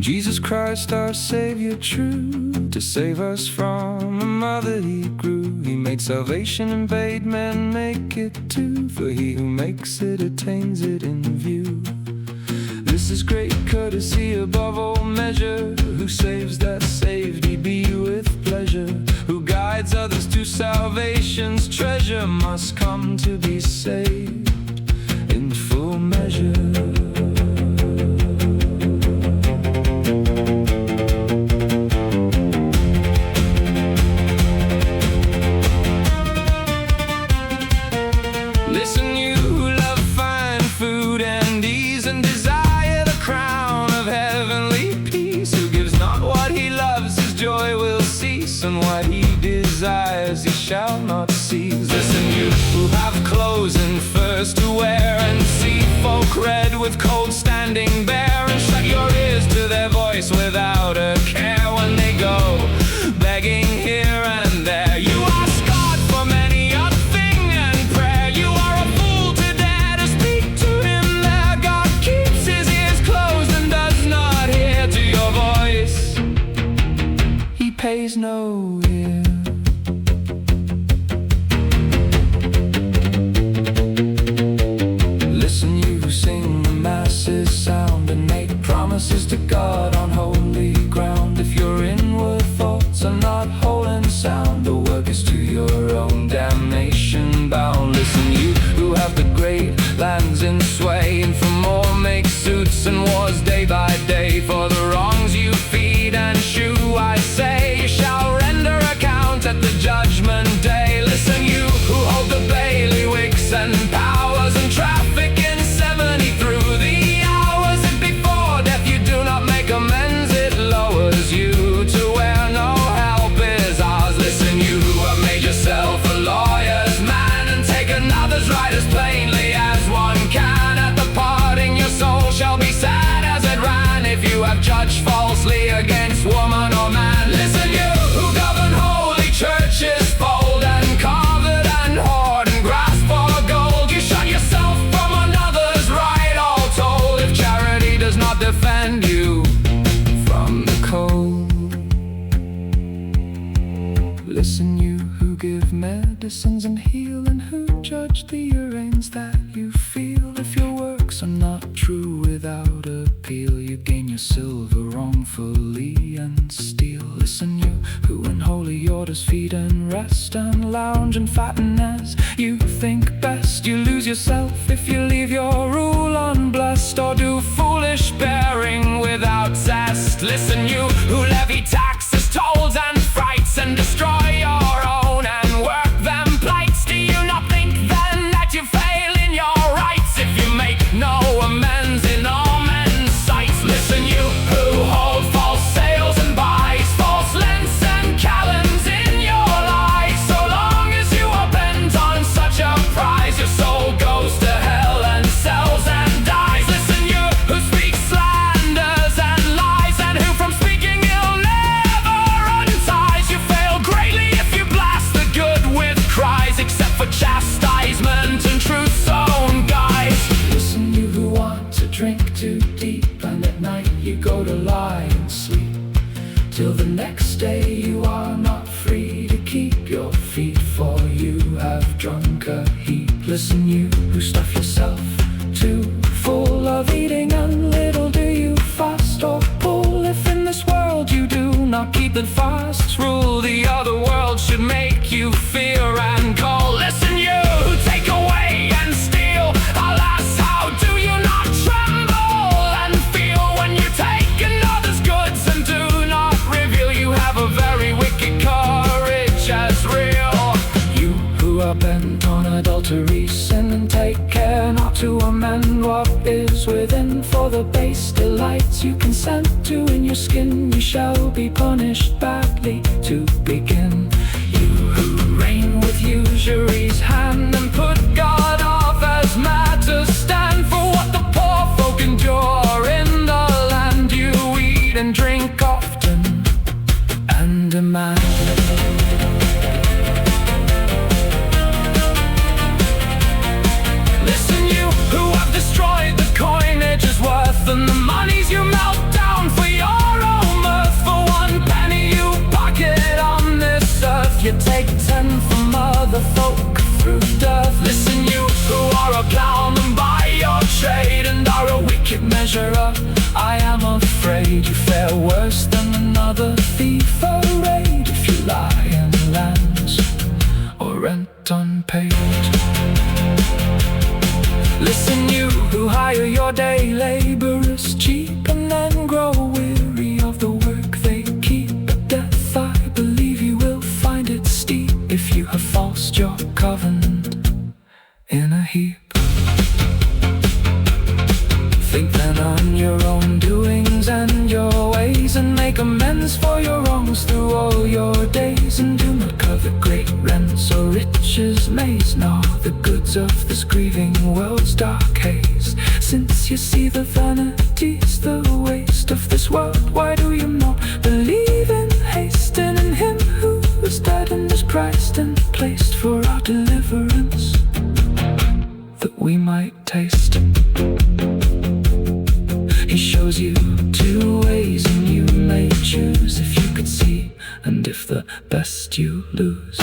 Jesus Christ, our Savior true, to save us from a mother he grew. He made salvation and bade men make it too, for he who makes it attains it in view. This is great courtesy above all measure, who saves that saved he be with pleasure, who guides others to salvation's treasure, must come to be saved in full measure. Listen, you who love fine food and ease, and desire the crown of heavenly peace, who gives not what he loves, his joy will cease, and what he desires he shall not seize. Listen, you who have clothes and furs to wear, and see folk red with cold standing bare, and shut your ears to their voice without a care when they go begging here and there. You ask God for many a thing and prayer, you are a fool to dare to speak to him there. God keeps his ears closed and does not hear to your voice, he pays no ear. Listen, you who sing the masses sound, and make promises to God on holy ground. If your inward thoughts are not whole and sound, the work is to your own damnation bound. Listen, you who have the great lands in sway, and for more make suits and wars day by day, for the wrongs you feed and shew, I say, you shall render account at the judgment day. Listen, you who hold the bailiwicks and powers, and traffic in 70 through the hours, and before death you do not make amends, it lowers you to where no help is ours. Listen, you who have made yourself a lawyer's man, and take another's right as plainly as one can, at the parting your soul shall be sad as it ran, if you have judged falsely against woman or man. Listen, you who govern holy churches, fold and covet and hoard and grasp for gold, you shut yourself from another's right, all told, if charity does not defend you from the cold. Listen, you who give medicines and heal, and who judge the urines that you feel, if your works are not true without appeal, you gain your silver wrongfully and steal. Listen, you who in holy orders feed and rest, and lounge and fatten as you think best, you lose yourself if you leave your rule unblessed, or do foolish bearing without zest. Listen, you who levy taxes, tolls and frights, and destroy your own and work them plights, do you not think then that you fail in your rights, if you make no amends in all men's sights? Listen, you who hold false sales and buys false lengths and calends in your life, so long as you are bent on such a prize, your soul goes to hell and sells and dies. Listen, you who speak slanders and lies, and who from speaking ill never unties, you fail greatly if you blast the good with cries, except for chastisement and truth's own guise. Listen, you who want to drink too deep, and at night you go to lie and sleep, till the next day you are not free to keep your feet, for you have drunk a heap. Listen, you who stuff yourself too full of eating, and little do you fast or pull, if in this world you do not keep the fast's rule, the other world should make you fear and call. Listen, you who take away and steal, alas, how do you not tremble and feel when you take another's goods and do not reveal? You have a very wicked courage as real. You who are bent on adultery, sin, and take care not to amend what is within, for the base delights you consent to in your skin, you shall be punished badly to begin. You who reign with usury's hand, and put God off as matters stand, for what the poor folk endure in the land, you eat and drink often and demand. Listen, you who have destroyed the coinage's worth, and the monies you melt down for your treasurer, I am afraid you fare worse than another thief arrayed if you lie in lands or rent unpaid. Listen, you who hire your day laborers cheap and then grow weary of the work they keep. But death, I believe you will find it steep if you have falsed your covenant in a heap. Think then on your own doings and your ways, and make amends for your wrongs through all your days. And do not covet great rents or riches maze, nor the goods of this grieving world's dark haze. Since you see the vanities, the waste of this world, why do you not believe in haste, and in him who is dead and is Christ and placed for our deliverance, that we might taste? He shows you two ways and you may choose, if you could see, and if the best you lose.